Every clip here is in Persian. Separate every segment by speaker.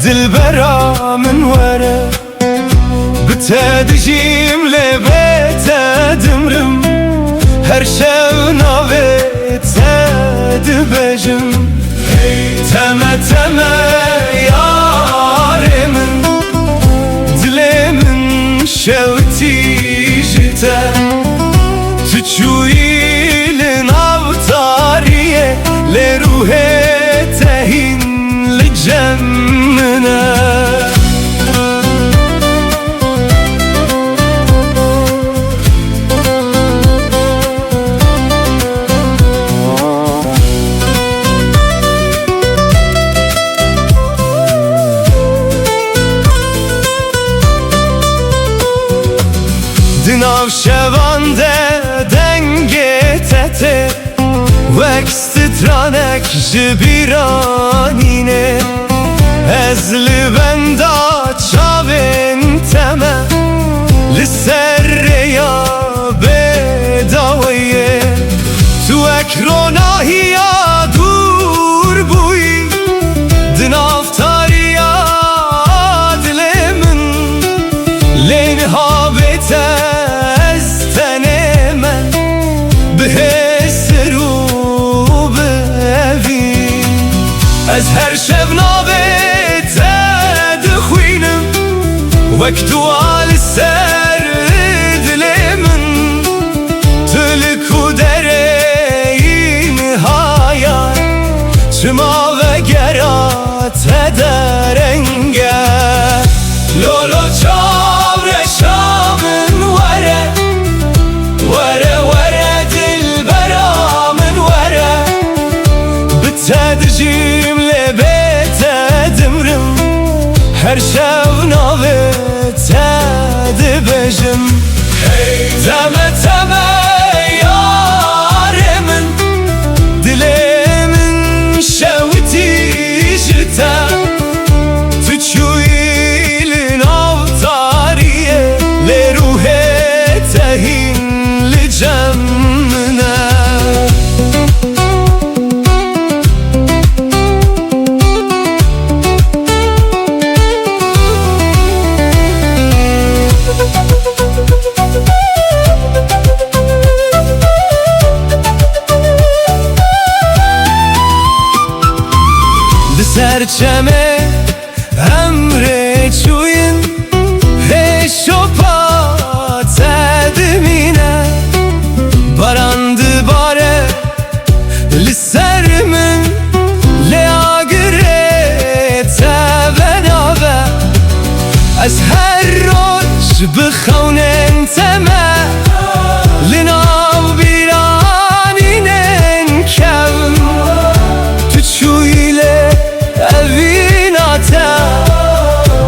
Speaker 1: دلبرا من وره بتدجيم لبيت دمرم هر شو ناويت دبجم تمه تمه ياري من دلي من شوتي جتا تشوي لناوتاريه لروحي تهين لجمنا دناو شوانده دنگه تته وکسترانک جبیرانینه از لبندا چاوین تمه لسر یا بداویه تو اکروناهی یا دور بوی دنافتاری یا دل من لین ها بیته از هر شب ناویت دخوینم وقتو آل سر دل من تلکو درین هایا چما و گرات درنگه لولو چاور شامن وره وره وره دل برا من وره بتدجیم هر شو ناویت دبجم تمه تمه یاری من دلی من شوتی جتا تو چوی لناوتاریه لروحی تهین لجمنا سرچمه امره چوین هشو پا تدمینه باراند باره لسر من لیاگره تبناوه از هر روش بخونن تمه لناو بیرانینن کم تو چویله اویناتا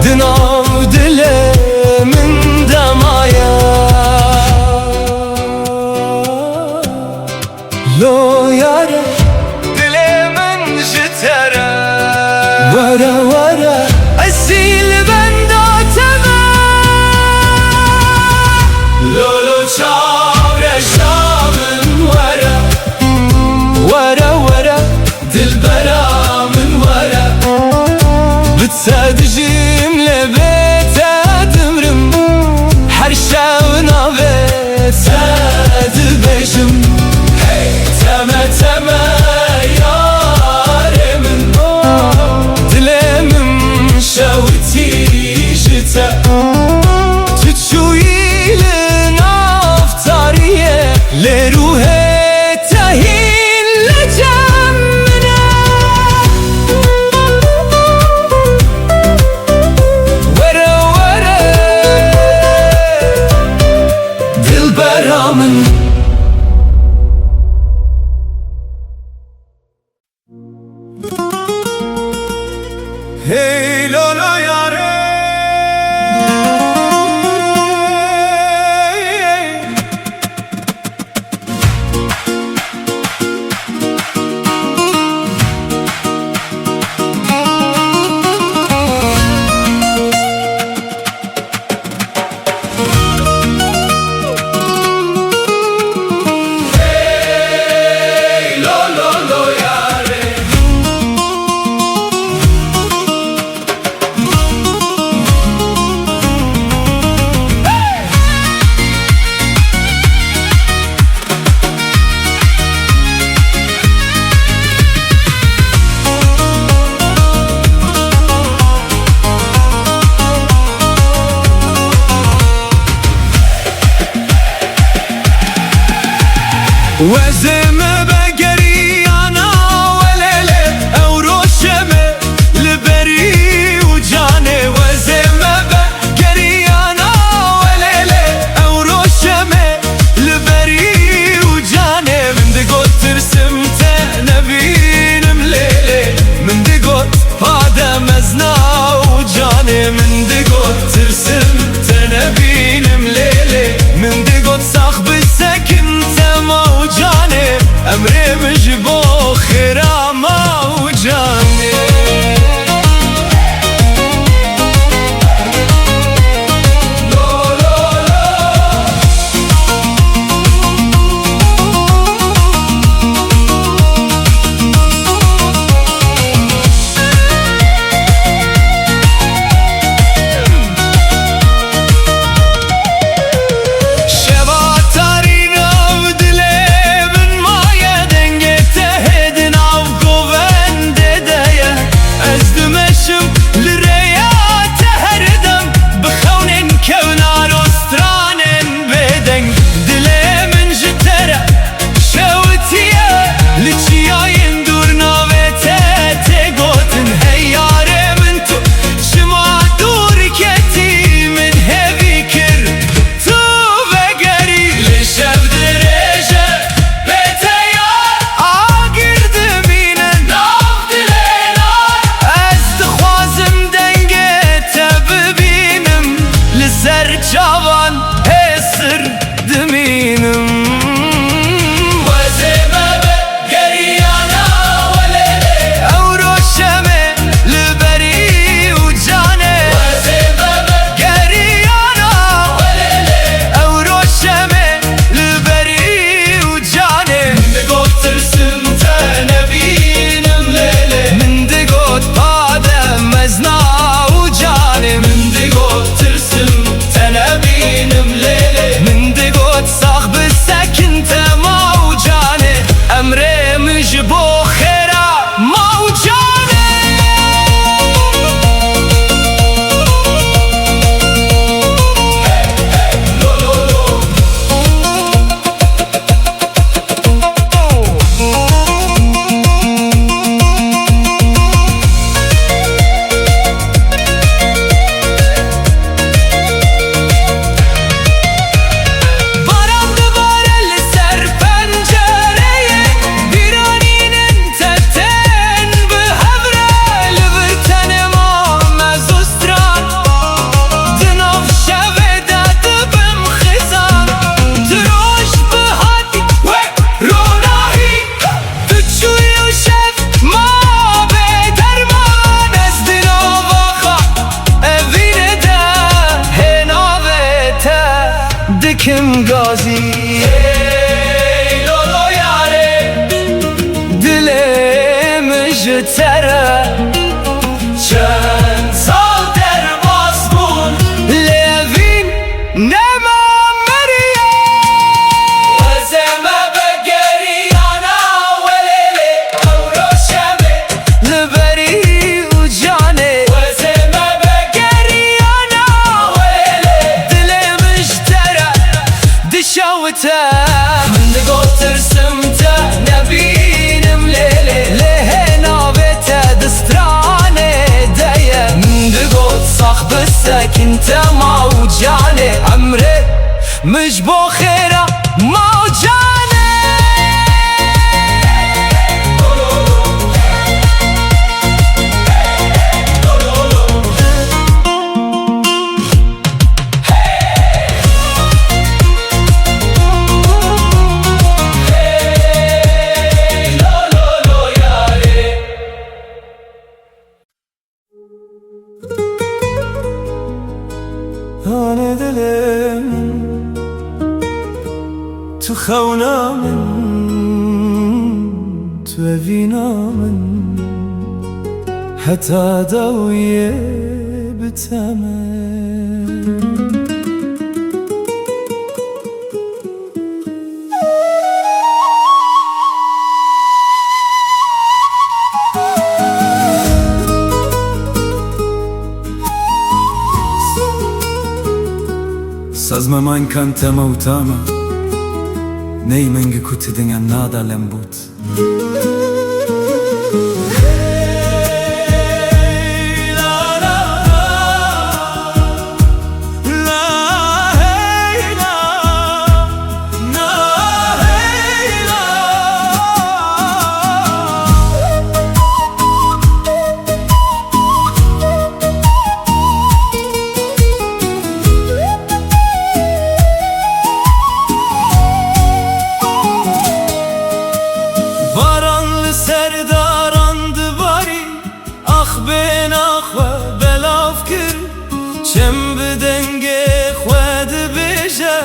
Speaker 1: دناو دل من دمایا لو یاره دل من جتره وره وره اصیل بنداتمه لولو چاوره شامن وره وره وره دل برا بتدجيم لبيت دمرم هر شو ناويت دبجم تمه تمه ياري من دلي من شوتي جتا تشوي لنافتاريه لروحي تهين لجمنا من هی لالا یاره وزمه بگری انا ولله او روشمه لبری و جانه وزمه بگری انا ولله او روشمه لبری و جانه من دقوت ترسم تنبینم لیله من دقوت پادم ازنا و جانه من دقوت ترسم تنبینم لیله من دقوت ساخ بسكن تما و جانه امري مجبو خيرا ما و جانه دکم گازی ای لولو یاره دلم جتره چند سال در ماسمون لوین نما مریه وزمه بگری انا ولیله او روشمه لبری و جانه وزمه بگری انا ولیله دلم جتره دشاوته من دقوت ترسمته نبینم لیله لهنا بيته دسترانه دايه من دقوت صاخ بسكن تما وجانه عمري مجبو خيره ما وجانه هاني دلم تو خونا من تو اوینا من حتی دویه بتمن سازم من كنت موتاما Neymengi kutidin ya nada lembut. Serdarandı bari ah ben ah ve belav kir çem bedenge xwed beje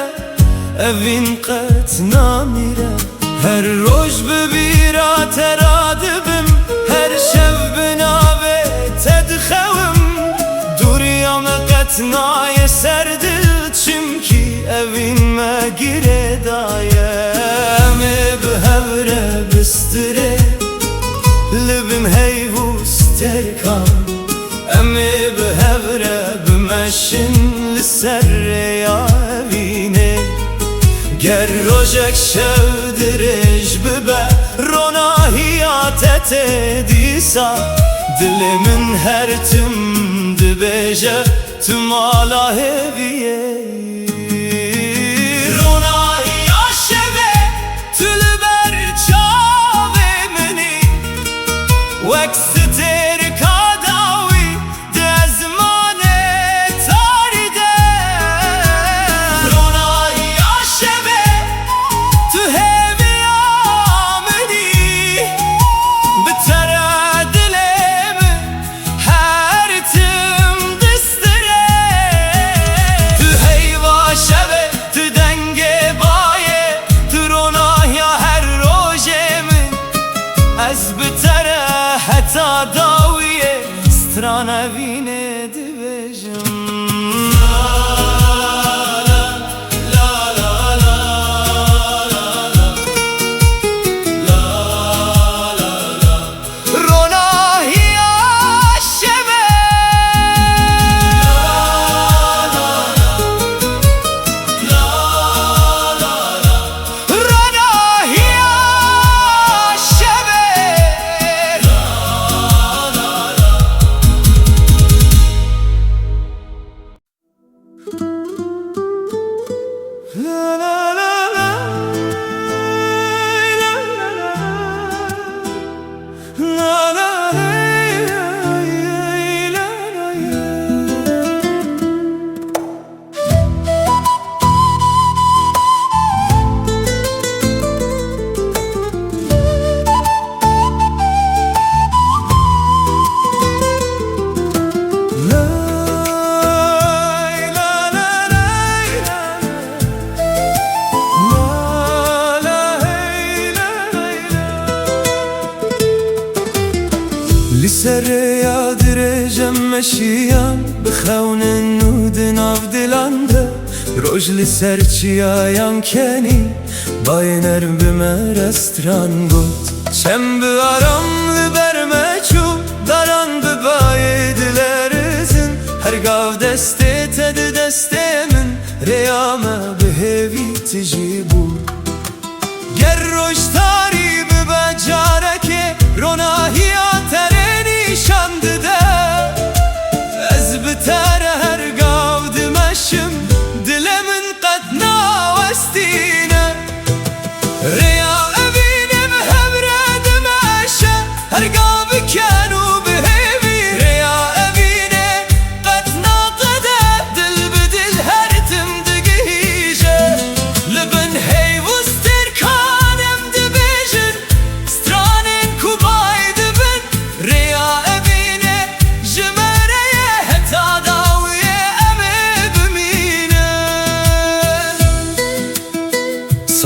Speaker 1: evin qet namire her roj bibira teradibim her şev binave tedxevim duriyam qet naye serdil çimki evin me gire daye me behevre bistire Libim heyvus terkan Emi behevre bimeşin Lisserre ya evine Ger rojek şevdirej bibe Rona hiyat etedisa Dilimin her tüm dibeje Tüm ala heviye وكستر كاداوي ده زمانه تارده رونایی عاشبه تو همی آمدی بتره دلم هر تم دستره تو هیوا شبه تو دنگ بایه تو رونایی هر روژه من از بتره حتی داویه سترانه وینه دیوژم Lisserre ya direjem meşiyan Bixewn nud nav dilande Roj lisser çiya yankeni Bayner bime restran got Çem bi aram li bermeçu Daran bi baye dilerizin Her gav deste ted destemin Reyame bi hevi tiji bu Ger roj tari bi becareke Rona hiyatere nişandı de Ez bitere her gav dimeşim Dilemin qedna westine Reya evinim hevre dimeşe Her gav kenu bihevi Reya evine qedna qede Dil bidil her tim digije Libin heyvus terkanem dibijin Stranin kubay dibin Reya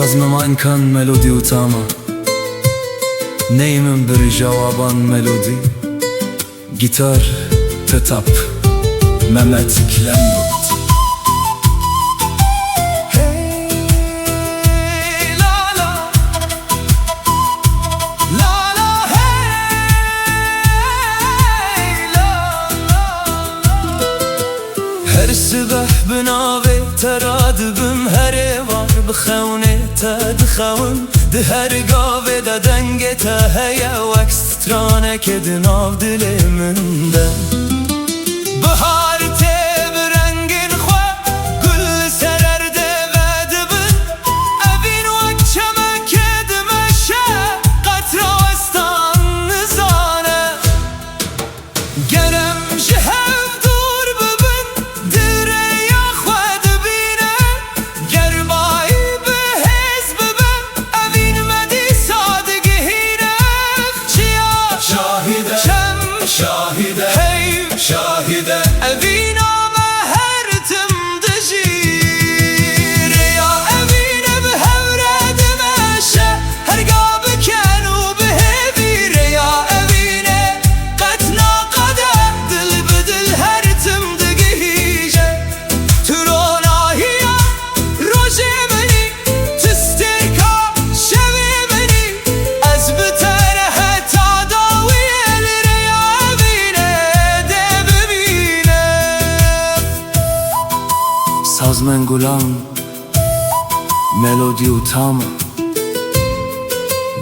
Speaker 1: Sazmama imkan melodi utama Neyimin bir cevaban melodi Gitar tetap Mehmet Klembut Her sibah binave teradibim her var بخونه تا دخون ده هر گاوه دا دنگ تا هیا وک سترانه که دناو دل من ده بهار ته برنگین خواه گل سررده و دبن اوین وک چمک دمشه قطراستان نزانه گرم جهو دور ببن دره یا خواه دبینه گربایی به حزب ببن اوین مدی سادگی هینه چیا شاهده شم شاهده هی شاهده اوین آمه هر تم دجیر یا اوین به هوره دمشه هرگا بکن و به هویره یا اوین قطنا قده دل بدل هر تم دگیجه تروناهیا روژه منی تسترکا شوی منی از بتره حتا داویل ریا اوینه ده ببینه سازمن گلان ملودی و تام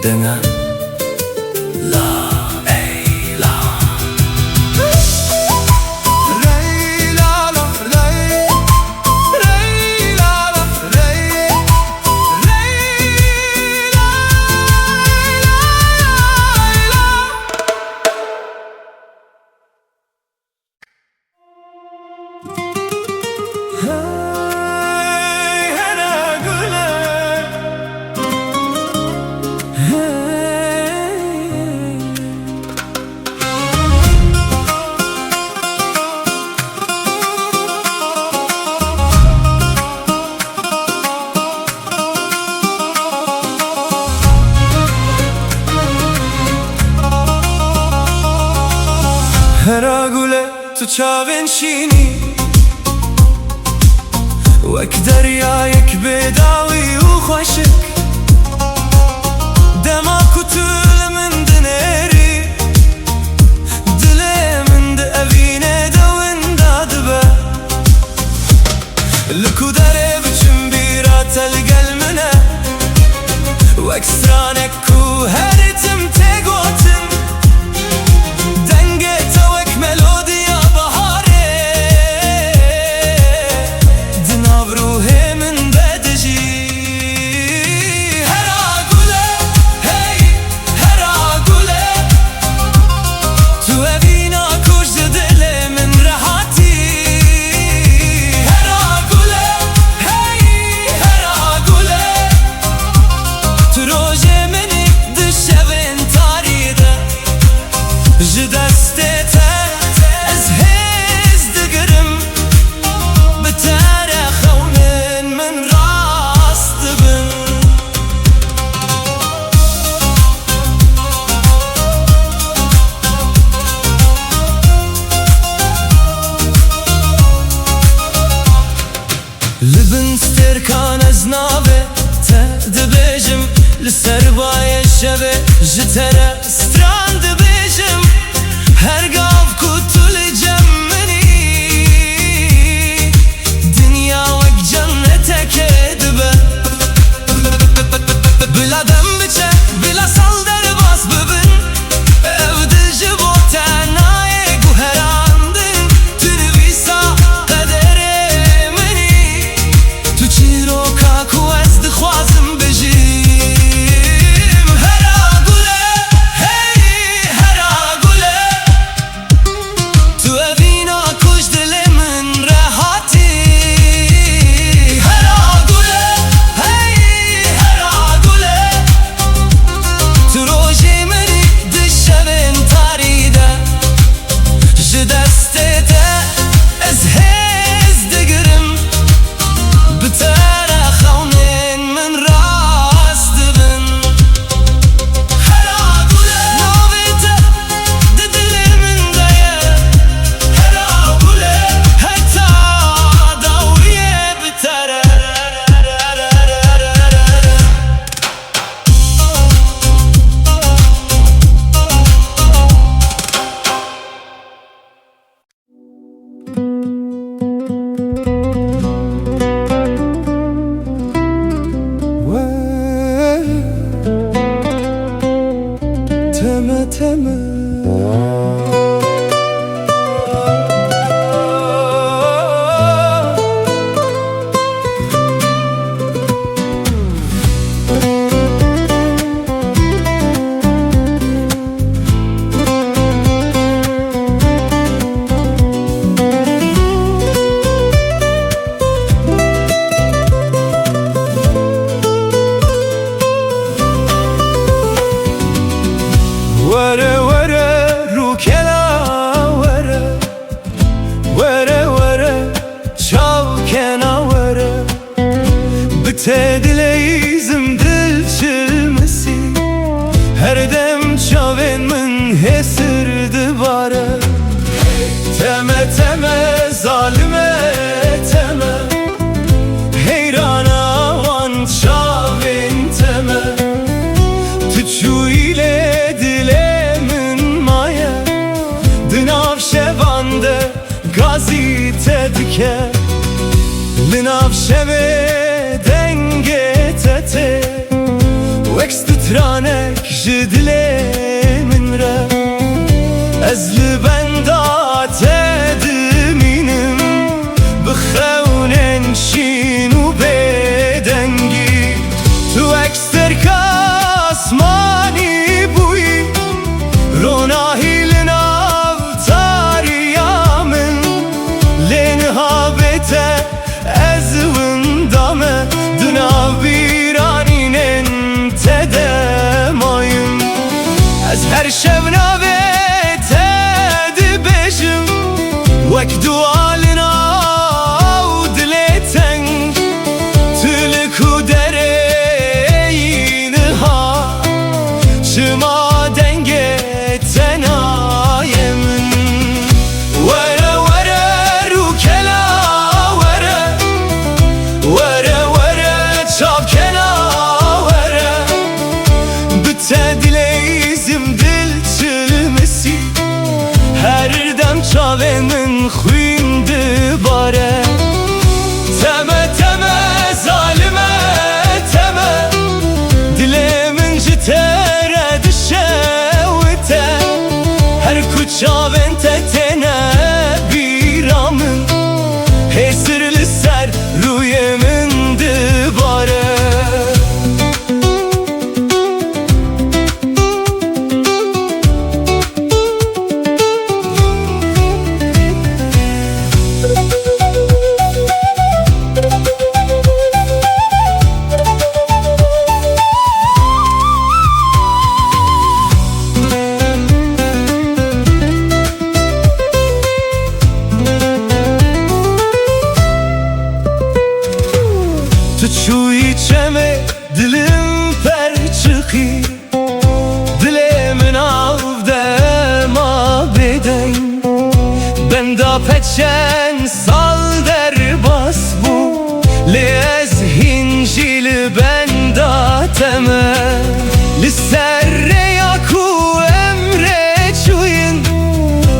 Speaker 1: دنه لا ای لا ری لا لا ری ری لا لا ری ری لا لا hey hera gule هرا گله تو چاوین شینی وک دریایک بداوی و خوشک دما کتول من دنری دل من ده اوینه دوین دادبه لکو داره بچم بیرا تلگل منه وک سرانک کو هرتم تگوتن دنگه تا وک ملودیا بهاره دناو روح من بدجی هرا گله هی هرا گله تو اوینا کش دل من رهاتی هرا گله هی هرا گله تو روژه منی دشوین تاریده جدستت از هز دگرم بتاره خونن من راست بن لبن سترکان از ناوه ته دبیجم لسر بای شبه جتره ستران دبیجم هرگاو کتول جمنی دنیا وک جنته که دبه بلا دم بچه بلا سال در باز ببن او دل جبو تنای گوهراندن تنویسا قدر منی تو چی رو کاکو از دخوازم بجیم هرا گله gazی تدکه لناف شوه دنگه تته وکست ترانک جدله من را از لبندات دمینم بخونن شینو بدنگی تو اکستر کاسمانی بوی روناهی لناو تاریامن لنها بته از وندامه دناو بیرانینن تدمایم از هر شب نابته دبشم وک دوالنا و دلتن تلکو درینها شما دنگه تنایمن وره وره رو کلا وره وره وره چاپ کنا وره بته دلیزم دل چلمسی هر دم چاوه من خوینده باره تمه تمه ظالمه تمه دل من جتره دشوته هر کچاوه تتنه بیرامن هسر لسر روی من دباره تو چوی چمه دلم پر چخی دل من آوده ما بدن بندا پچن سال در باس بو لیز هنجیل بندا تمه لسر یاکو امره چوین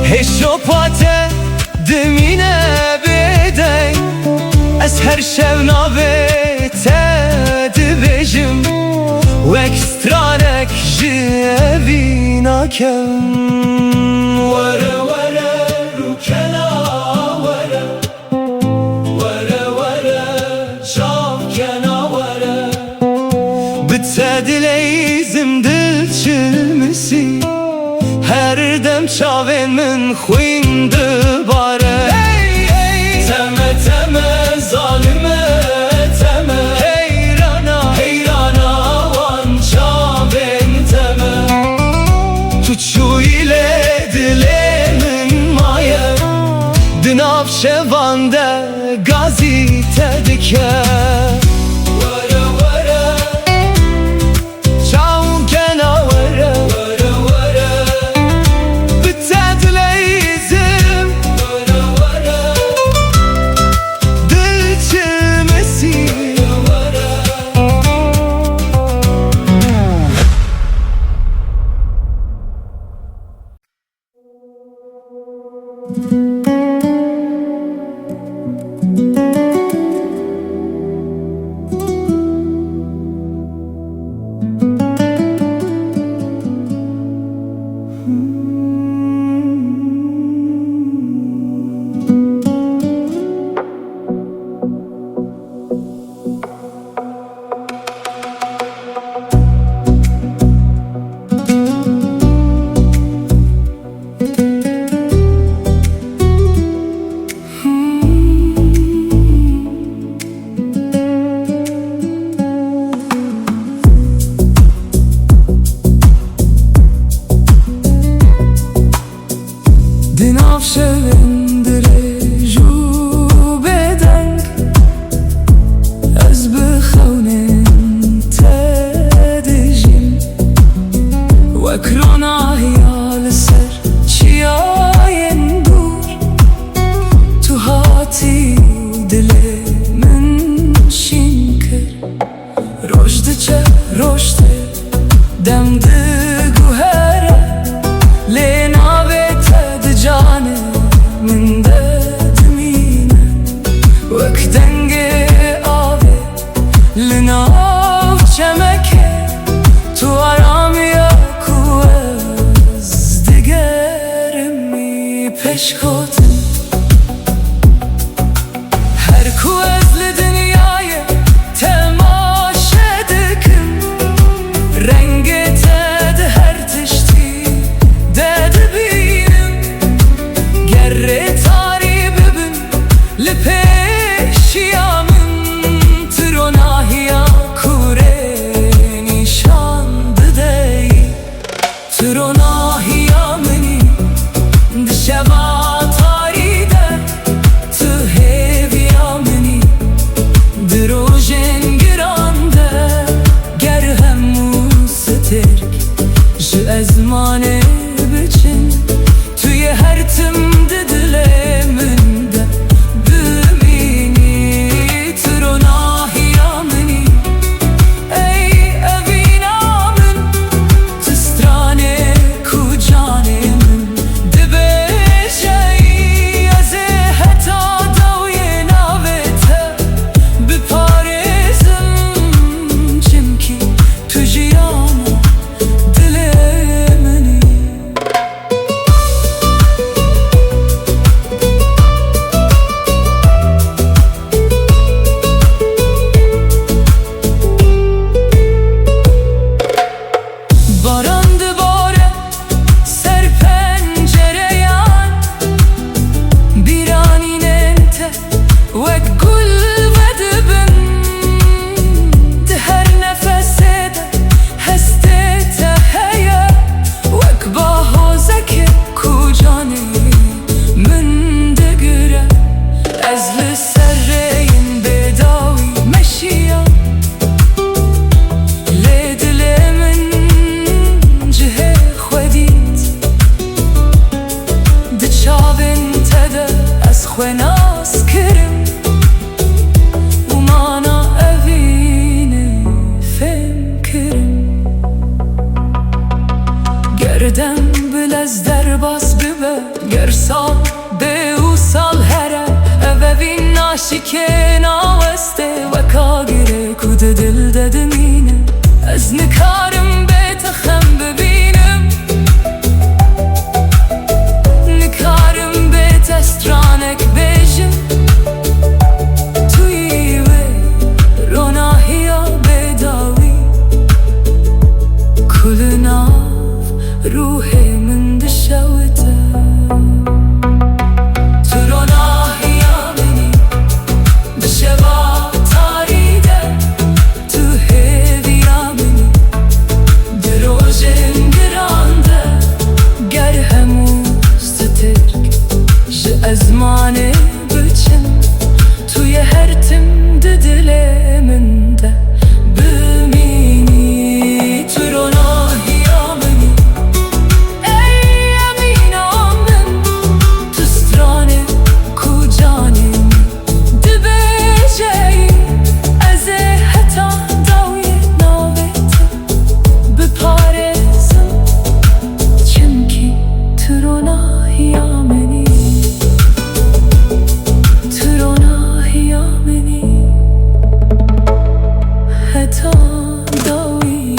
Speaker 1: هشو پاته دمینه بدن از هر شب نابته دبجم و اکسترانک جوی ناکم وره وره رو کلا وره وره وره چاپ کنا وره بته دلیزم دل چلمسی هر دم چاوین من خوینده باره تمه تمه ظالمه تمه حیرانا حیرانا وان چاوین تمه تو چویله دل من مایه دناف شوانده گازی تدکه وره وره چاو کنا وره وره وره بته دلیزم وره وره دل چلمسی دناف شوندره جو بدنگ از بخونن تدجیم وکرون آهیال سر چیاین دور تو هاتی دل من شینکر رشد چه رشد دم دگو هره لینا جان من ده peşkotin. Her ku ezli dünyayı temaşa dikim, renge tedi her tişti dedi biyim. Gerre tari bibin li peşiyamın, tronahiya kure nişandı dey. Tronahiya meni dişeva taride, tu heviya meni drojen girande. Ger hemû sterk ji ezmanê biçin, tuye her tim di dilê min de bimînî. Tronahiya meni ey evîna min, tu stranê ku canê min dibêjeyî. Ez ê heta dewiyê navê te biparêzim, çimkî tu jiyana dilê minî. Baran dibare ser pencereyan, biranînên te wek gul vedibin. Di her nefesê de hestê te heye, wek bahozekê ku canê min digire. Ez li ser rêyên bêdawî meşiya, lê dilê min cihê xwedît. Di çavên te de ez xwe nas kirim, û mana evînê fêm kirim. Gerdem bilez derbas bibe, ger sal bê û sal here. Ev evîn naşikê nawestê, weka girê ku di dil de dimîne. Ez nikarim bê te xem bibînim, nikarim bê te stranek bêjim. Tu yî wê ronahiya bêdawî, ku li nav ruhê min dişewite. Tronahiya meni dişeva tarîde, tu heviya meni drojen girande. Ger hemû sterk ji ezmanê biçin, tuye her tim di dilê min de bimînî. Tronahiya meni ey evîna min, tu stranê ku canê min dibêjeyî. Ez ê heta dewiyê navê te biparêzim, çimkî tronahiya menî. Tronahiya menî heta dewiyê.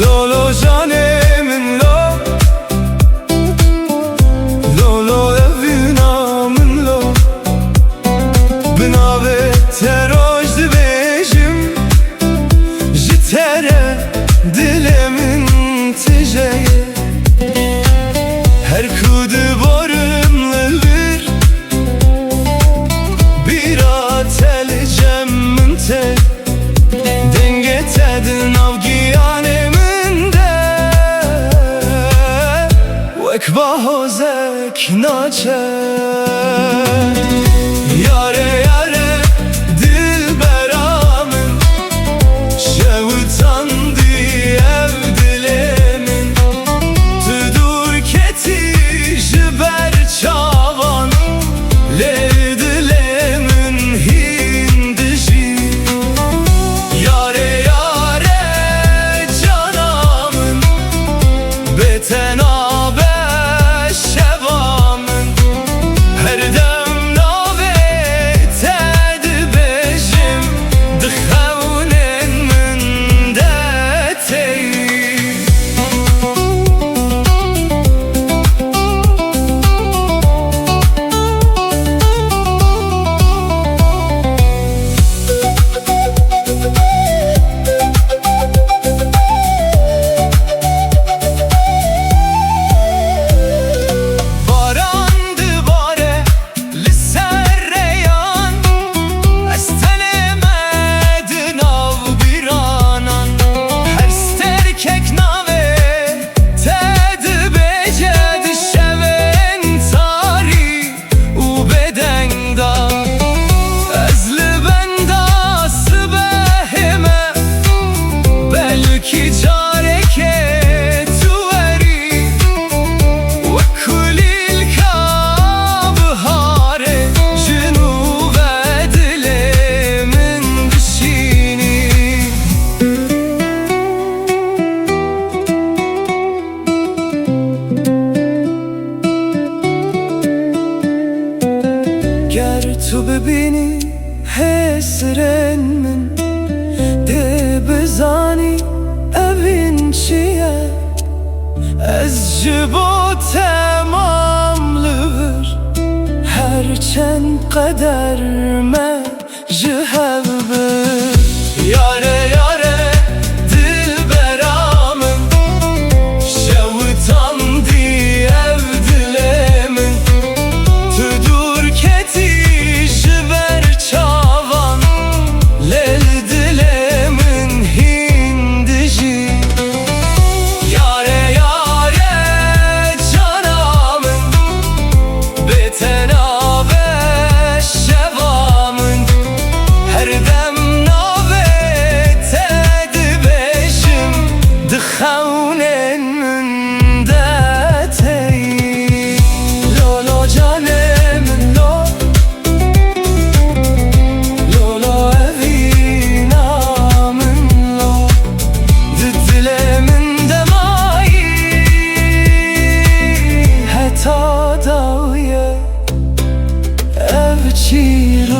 Speaker 2: Lolo canê min lo, lolo evîna min lo. Bi navê te roj dibêjim, ji te re dilê min tijeye. Her ku diborim li vir, bîra te li cem min te. Denge te di nav giyanê, bahozek naçe Yare yare dilberamın Şevutandı ev dilemin Tüdur keti jiber çavan Lev dilemin hindişi Yare yare canamın Beten abe şevamın Her dem nave tedi bejim Dıxevnen min deteyim Barandı bare lisserreyan Estelemedin av bir anan Her sterkek nave tedi becedi şeven tari u bedengda Ezli benda sıbehime belki careke tuveri Ve kulil kabhare Cünuve dilemin dişini Ger tu bibini hesren min De bizani evin çiye Ez ji bo temamlıvır Herçend qeder me ji hev bir Yare yare dilberamın Şevutandı ev dilemin Tüdur keti jiber çavan Lel dilemin hindişi Yare yare canamın Beten abe şevamın Her dem nave tedi beşim Dıxevnen min deteyim Lo lo canemin lo Lo lo evinamın lo Dilemin demayi Heta daviye ev çirok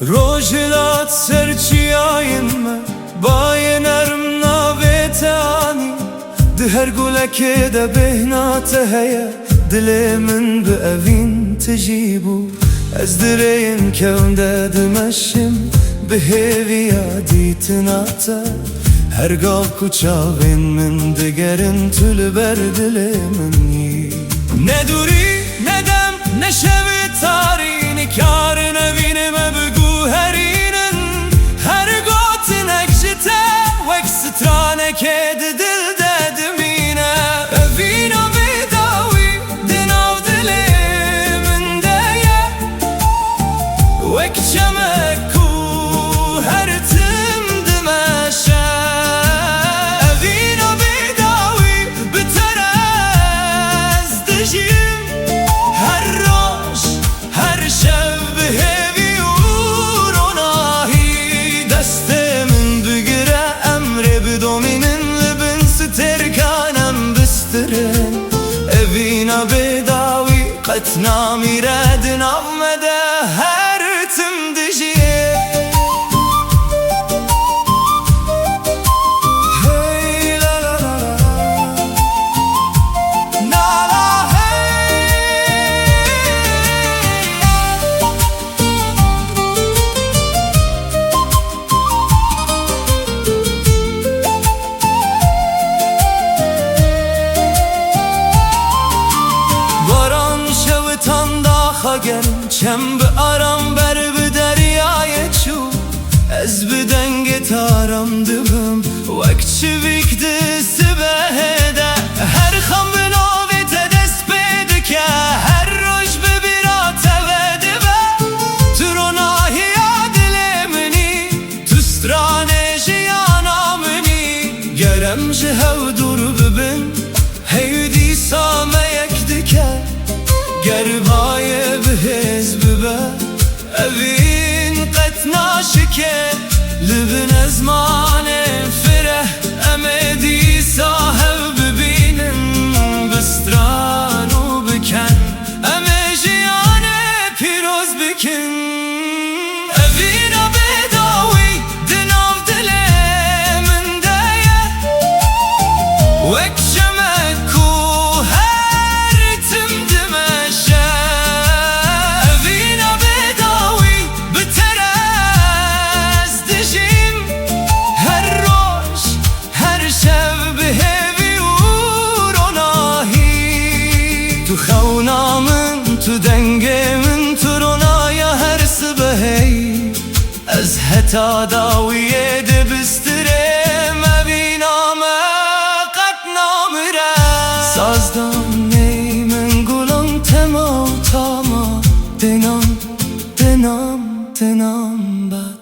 Speaker 1: روجلات سرچیاین من باین ارم ناویتانی ده هر گلک ده بهنات هیا دل من به اوین تجیبو از درین کون ده دمشم به هیویا دیتناتا هر گال کچاوین من دگرن تل بر دل منی ندوری ندم نشوی تارین کار نوینم بگو هرینن هر گوتن اکشته وک سترانه که دل دادمینه اوینا بیداوی دناو دل من دایه وک چمکو هر تم دمشه اوینا بیداوی بتر از دجیم هر روش هر شب هیوی وروناهی دست من بگره امر بدومینن لبن سترکانم بسترن اوینا بیداوی قطنا میردن آمده هر تم دجیه گرم چم به آرام بر به دریای چو از بدنگ تارم دبم وقت چویک دست بهده هر خم به نوی تدست بیده که هر روش ببیرات وده با تو روناهی دل منی تو سترانه جیانا منی گرم جهو دور ببین هیدی سامه یک دکه گربای به حزب با اوین قطنا شکل لبن ازمان فره امدی صاحب ببینن بسترانو بکن امجیان پیروز بکن اوینا بداوی دناو دل من دایه وک شمکو خونامن تو دنگ من تو رونایا هر سبهی از حتا داویه ده بستره مبینام قد نامره سازدان نی من گلم تما تاما دنام دنام دنام بد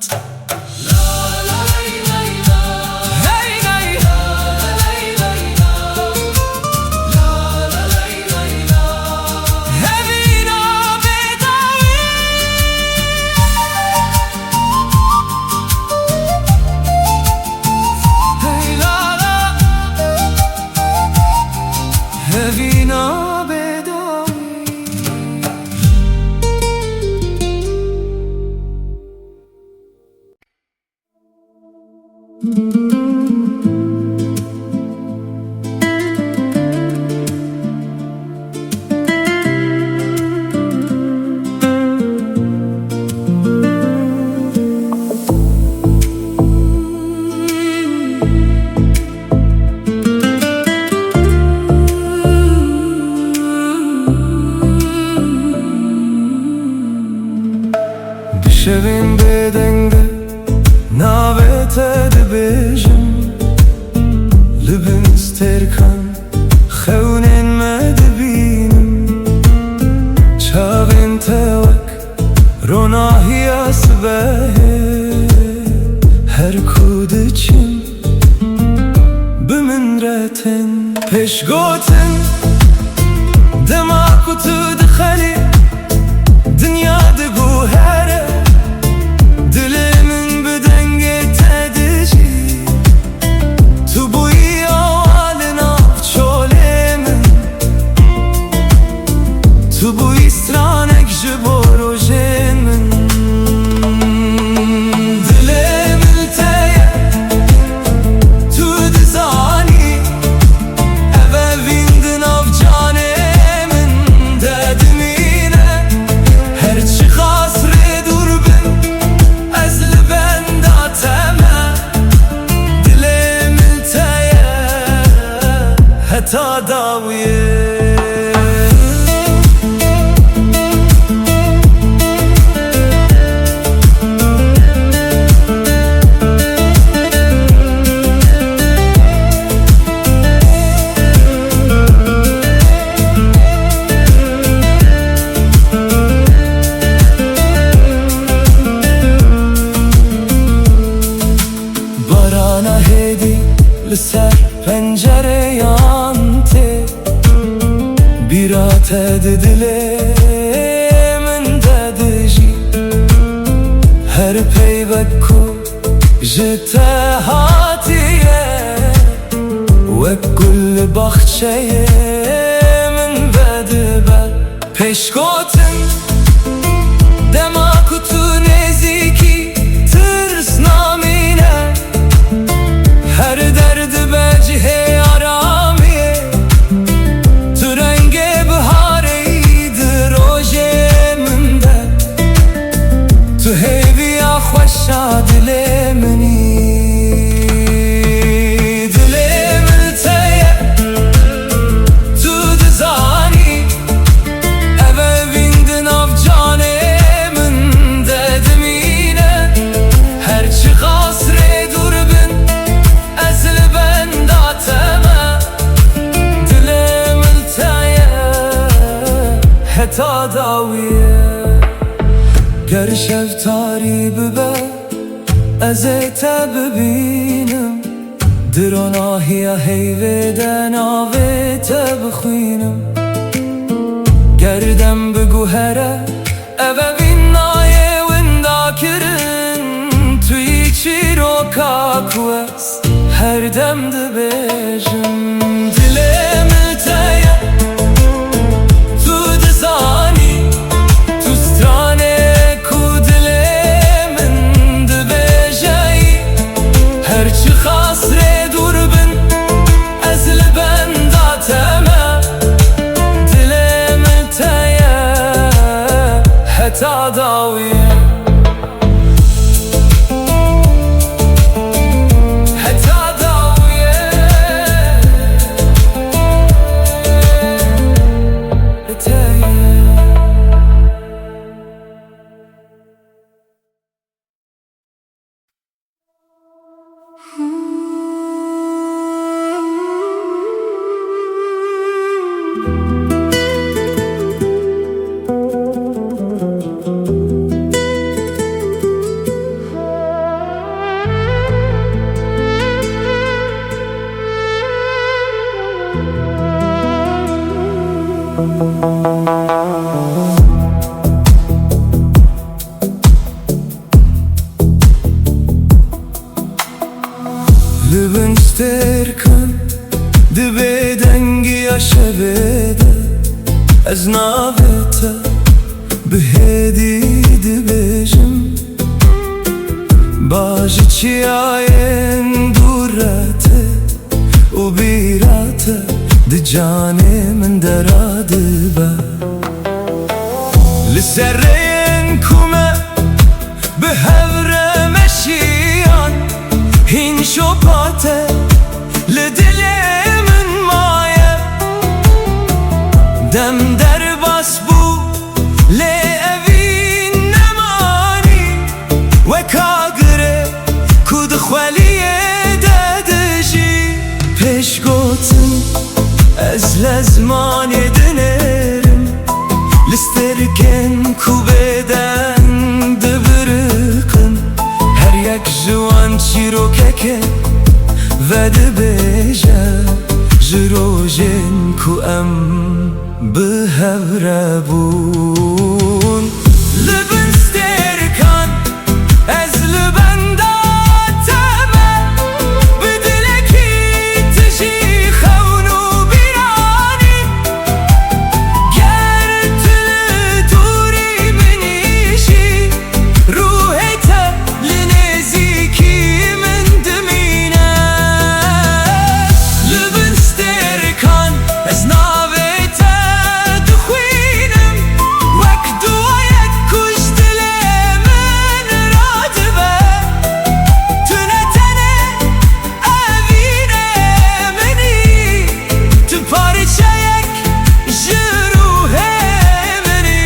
Speaker 1: پیش گوتن دما کتو دخلی دنیا دگو هره دلمن بدنگه تدجی تو بوی آوال ناف چوله من تو بوی سرانک جبو روژه من دلمن تیه تو دزانی اوه ویندن آف جانه من ددمینه هرچی خاص ری دور بن از لبن داتمه دلمن تیه حتی داویه barana hedi لسر پنجره یانته بیرات ددله من ددجی هر پیوت کو جته هاتیه و کل باخچه من بدبر پیش گوتن دما کتو نزیکی ترس نامینه هر درد بجه آرامیه تو رنگ بهاره در روژه من ده تو هیوی خوشا دل منی دل من تیه تو دزانی اوه ویندن آف جانه من ددمینه هرچی خاص ری دور بن از لبن داتمه دلمن تیه حتی داویه گر شب تاری ببه از ایتا ببینم دراناهی هیویدن آویتا بخوینم گردم بگو هره اوه بینایه وندا کرن توی چی رو کاکوست هر دم دبیجم دلمن تیه تو دزانی تو سترانه کو دلمن دبیجی هرچی خاص ری دور بن از لبن داتمه دلمن تیه حتی داویه لبن سترکن دبی دنگی شبیده از ناویتا بهدی دبیجم باجی چی آین دوراته و بیراته دی جانی من دراده با لسرین کمه به هفره مشیان هین شپاته لدل من مایه دم در باس بو لی اوین نمانی و کاگره کود خوالیه دادجی پیش گوتن از لزمان دنرم لسترکن کو بدن دبرکن هر یک جوان چی رو که و دبیجه جروجين كو ام بهوربون لبن ستيركان از لبن داتما بدلكي تجي خونو بيراني قرتل دوري منيشي روحيتا لنزيكي من دمينا لبن ستيركان از نابيتا دخوينم وكدو يكوش دلي من رادبه تنتني أبيني مني تباري شايك جروحي مني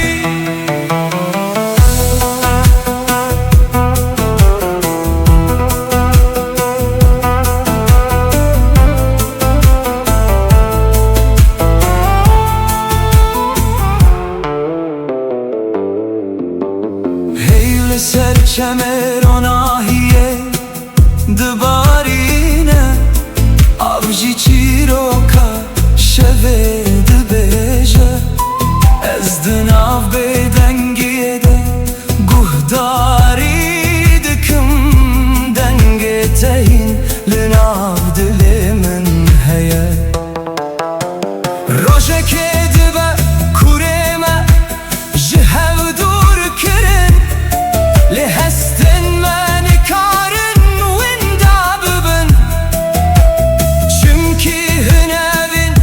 Speaker 1: هيل سر چمران آهیه دبارینه آبجی چیروکا شوه دبیجه از دناف بدنگیه ده گهداری دکم دنگه تهین لناف دلی من هیه روشه که دبه کورمه جهو دور کرن لهستن من کارن ویندا ببن چمکی هنوین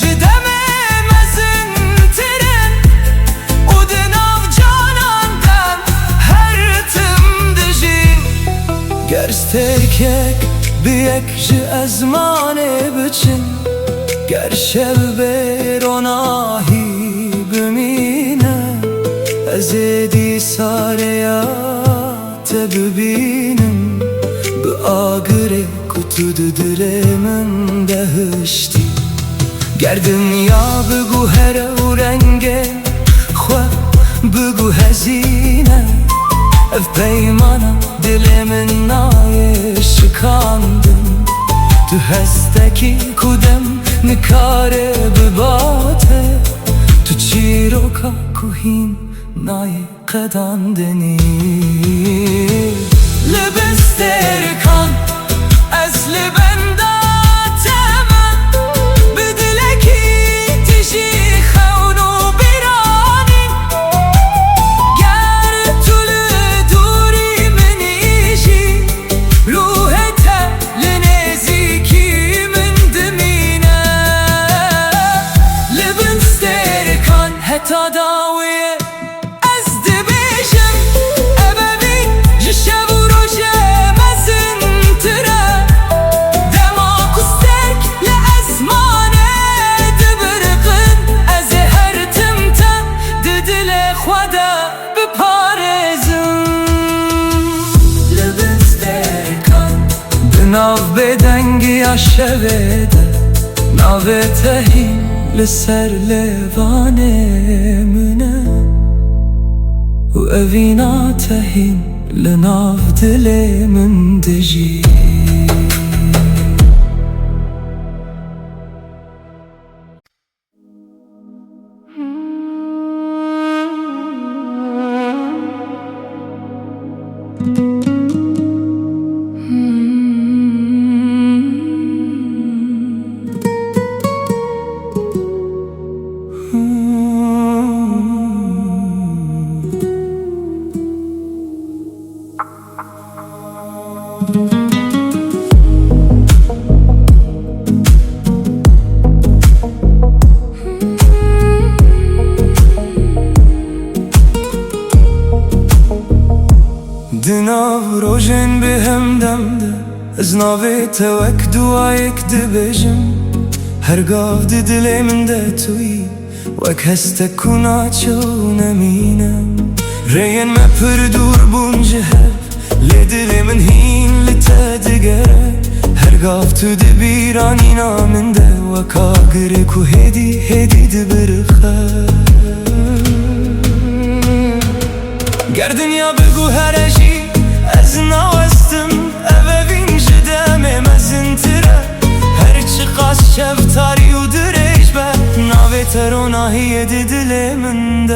Speaker 1: جدمه مزن ترن و دناف جانان دم هر تم دجی گرستکک بیک جه ازمانه بچن گر شب بروناهی بمینه از دی ساریات ببینم به آگره کتو دل من دهشتی گر دنیا بگو هر و رنگه خواه بگو هزینه اف پیمانا دل من نای شکاندم تو هستکی کدم نکاره بباته تو چیروکا کوهین نای قداندنی لبن سترکان از لبن داتما بدلکی تجی خونو بیرانی گر طول دوری منیشی روحتا لنزیکی من دمینه لبن سترکان حتی داویه از دبیشم ابوی جشب و روشه مزن تره دماغ سترک لازمانه دبرقن از هر تمتا ددل خدا بپارزم لبن سترکان بناو بدنگی شویده ناو تهی لسر لوانه منه و اوینا تهین لناف دل من دجی دناو روژن به هم دمده از ناوی توک دوایک دبیجم هرگاه دل من ده توی وک هست کنا چو نمینم رین ما پر دور بونجه هف لدل من هین لتدگره هرگاه تو دبیرانی نامن ده وک آگره کو هدی دبرخه گر دنیا بگو هرشی از نوستم اوین جدم مزن تره هرچی قاس شفتاری و درش به ناوی تروناهی دل من ده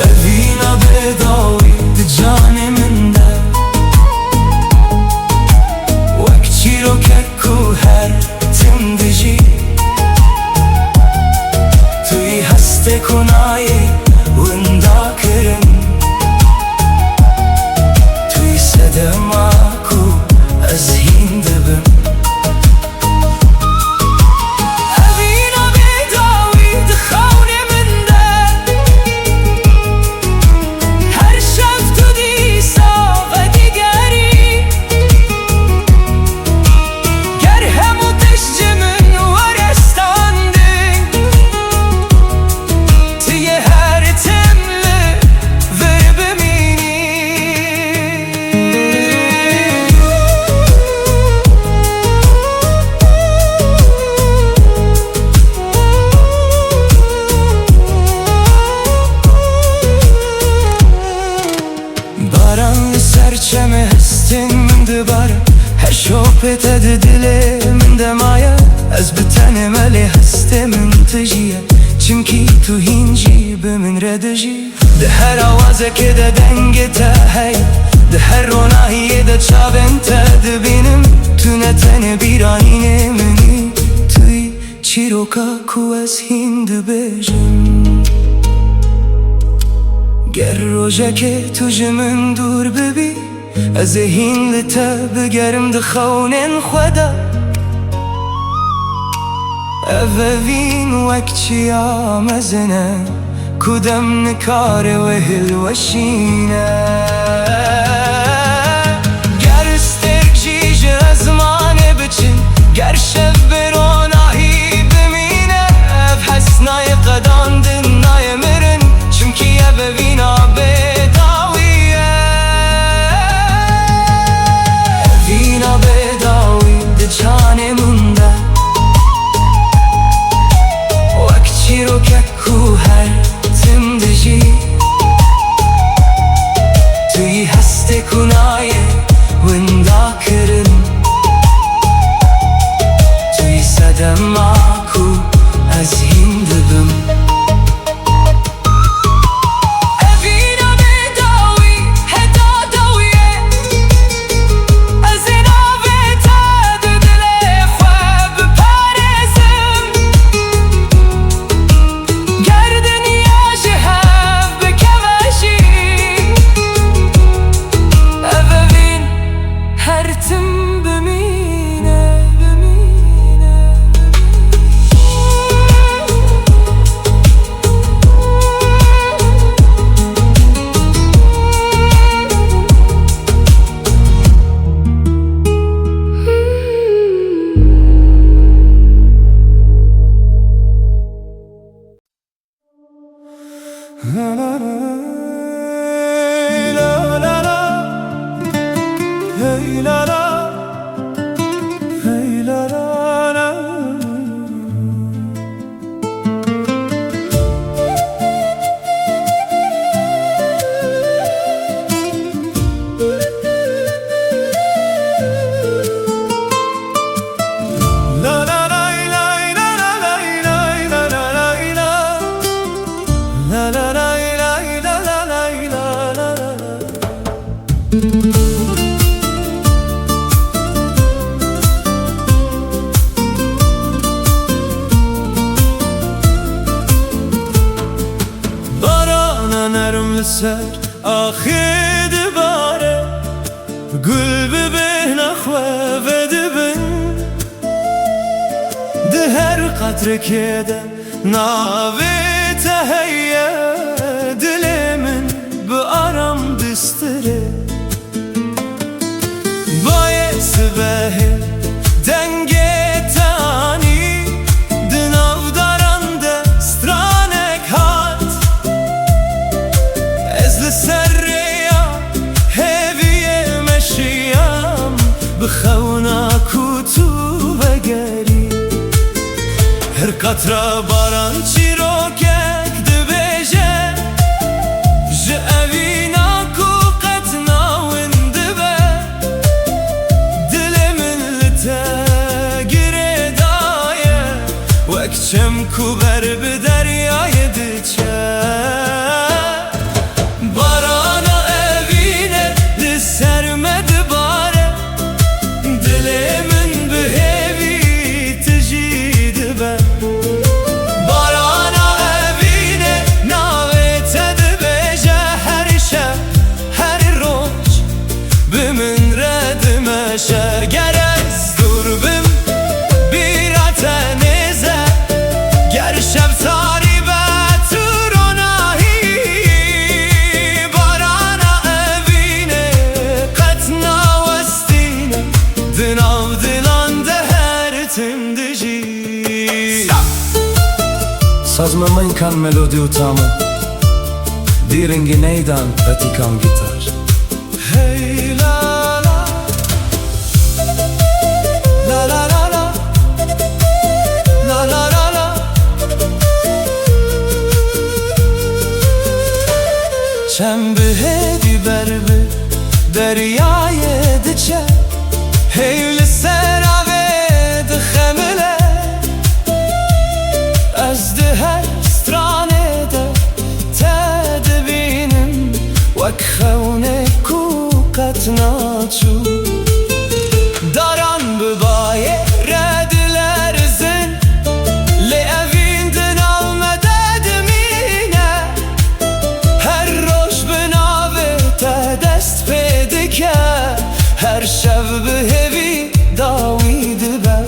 Speaker 1: اوینا بداوی ده جان من ده وک چیرو که هر تم دجی توی هسته کنایی وندا کرن توی صدما کو از هین دبم اوینا بداوی ده خون من ده هر شب تو دیسا و دیگری گر همو دشت من ورستانده توی هر تمله ور بمینی باران سرچمه هستین من دباره هر شوپت دل من دمایه از بتن ملی هسته من تجیه چونکی تو هینجی به من ردجی ده هر آوازه که ده دنگ تا هی ده هر روناهی ده چاون تا دبینم تو نتن بیرانین منی توی چی رو که کو از هین دبیجم گر روژه که تو جمن دور ببی از هین لتا بگرم ده خونن خدا اوین وک چی آمزنه کدام نکاره و هل وشینه گر استرک جیج ازمانه بچین گر شب بروناهی بمینه اف حسنای قدان دنای مرن چونکی اوینا بداویه اوینا بداوی ده جان مونده وک چی رو که کو هر تم دجی توی هسته کنای وندا کرن توی صدما کو از هین دبم اوینا بداوی هدا دویه از این آویتا دو دل خواب پارزم گردنی آجهب بکوشی اوین هر تم بمینه La la la, la la la, hey la la, hey la la la. La la la la la la la la la la la. La la la la la la la la la la. Barana nərm sər axid bare gül bebehna khwave dibin de her qatre kede nave تهیه دل من به آرام دستره باعث به دنگ تانی دناو دارنده سترانک هات از لسریا هویه مشیم بخونا کتو بگری هر قطره باران چی رو چم کوبر به دریای دچه بارانا اوینه دی سرمد باره دل من به هیوی تجید به بارانا اوینه ناوی تد بیجه هر شب هر روز به من رد مشه گرز دور بم بیرات نیزه گر شب تاری به تو روناهی بارانا اوینه قطنا وستینه دناو دلان ده هر تم دجی
Speaker 2: Sazmama imkan melodi utamı Direngi neydan etikan gitar
Speaker 1: Hey la la La la la la La la la la Çembe hedi berbe deryaya diçe Heyli serave de xemile Ez de her strane de tedbinim Vek xevne ku qatnaçu Daran bibaye rediler zin Le evindin almeded mine Her roş binave te dest pedike Her şev bihevi davidi ben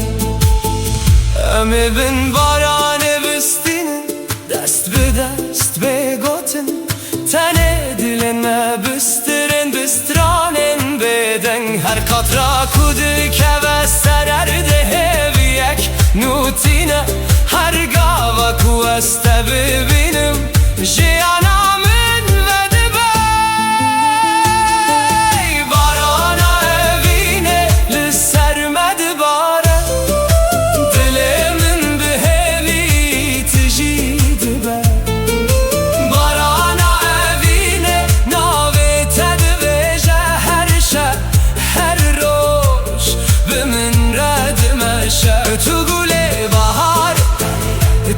Speaker 1: Emi bin barane bistine Dest bi dest begotin Tene diline bistirin bistranin beden Her katra kudike ve sererde heviyek Nutine her gava ku este bibinim Jiyanamın ve dibey Barana evine li sermed bare Dilimin bihevi tijidi be Barana evine navi tedveje her şe her roş Bimin redmeşe Tu gule bahar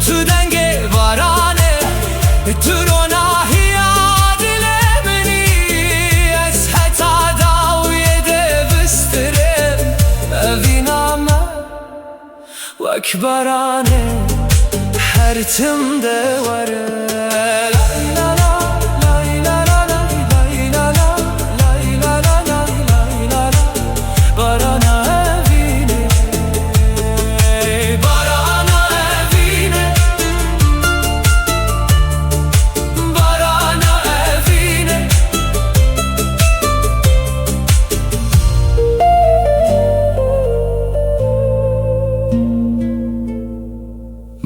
Speaker 1: Tu denge barane Tu ronahiya dilemini Ez heta daviye de bistirim Eviname Vek barane her timde vare La la la la la la la la la la la la la Barana evine Barana evine Barana evine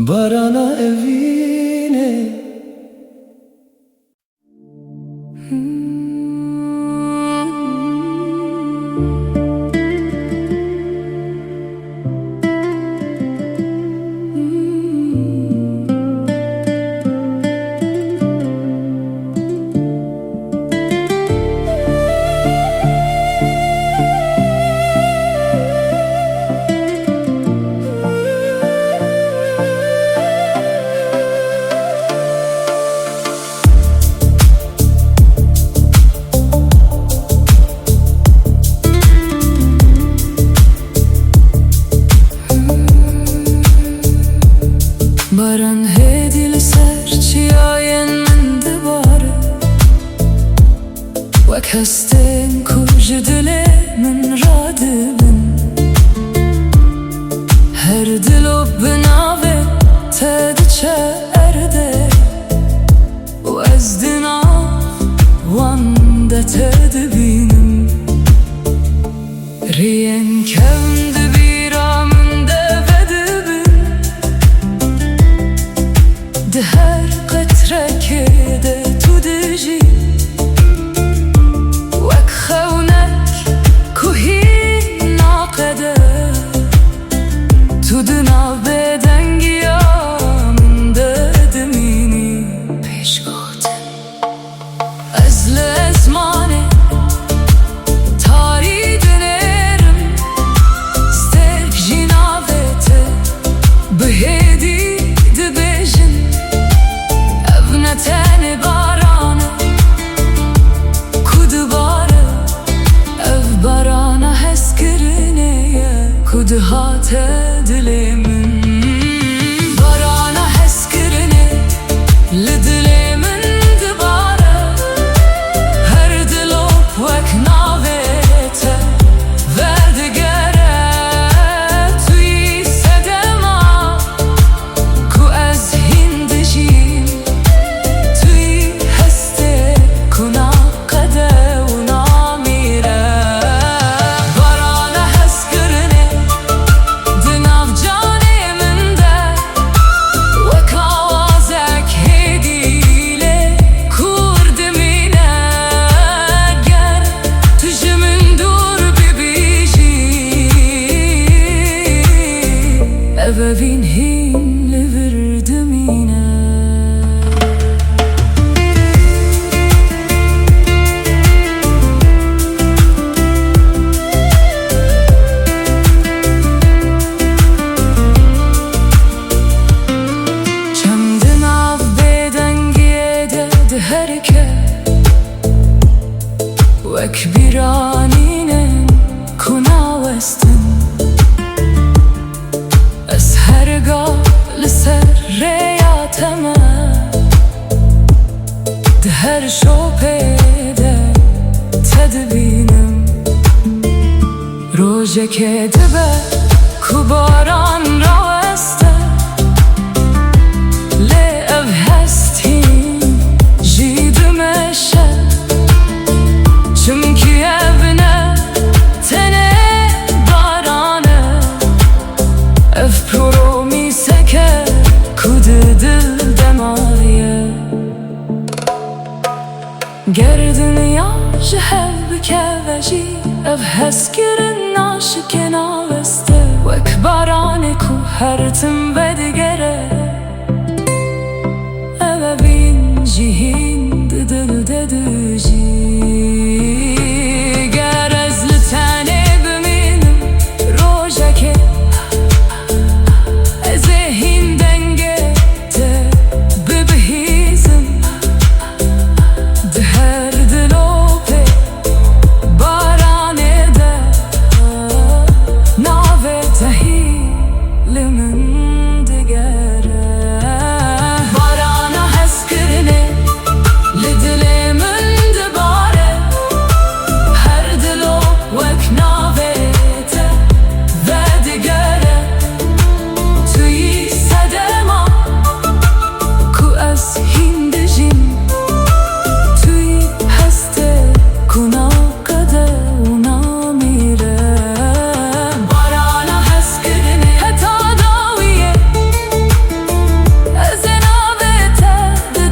Speaker 1: Barana evine Baran hedil serçiyayen min dibare Vek hestin kuj dile min radibin Her dilo binave tediçe erde Vezdina vanda tedbinim Riyen kevndi biraminde vedibin De her qatre kede tu diji Vek xevnek kuhi naqede Tu dinav bedengiya
Speaker 3: دلي من برانه هسكرني لدلي من دباره هر دلو وك ناويته وردگره توی سدما کو از هندشیم توی هسته کنا قده و نامیره برانه هسکرنه دناف جانه من ده وک آوازک هدیله کورد مینه گر تجمن دور ببیشی Evevin hinle verdim yine Çemdin av bedengiye de herke Vek biraninen kuna westin از هرگاه لسر ریاتمه ده هر شوپه ده تدبینم روژه که دبه کو باران را استه لی او هستیم جیدمشه چمکی evine tene barane ev promise ke kud dil demaye ger dünya jehev bikeveji ev heskirin naşikena veste vek barane ku her tim bedigere eve bin jihin dil deduji ger ezli tane biminim roja ke ذهن دنگه ته ببهیزم ده هر دلوپه بارانه ده ناوه تهی لمن دگره بارانه هسکرنه لدله من دباره هر دلو وک ناوه ته و دگره توی صدما کو از هندجیم توی هسته کنا قده و نامیره بارانه هسکرنه حتا داویه از ناوته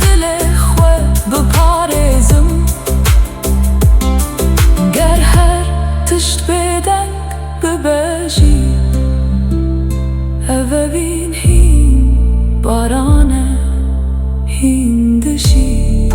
Speaker 3: دل خواه بپارزم گر هر تشت بدنگ ببجی Evevin hin barane hindişi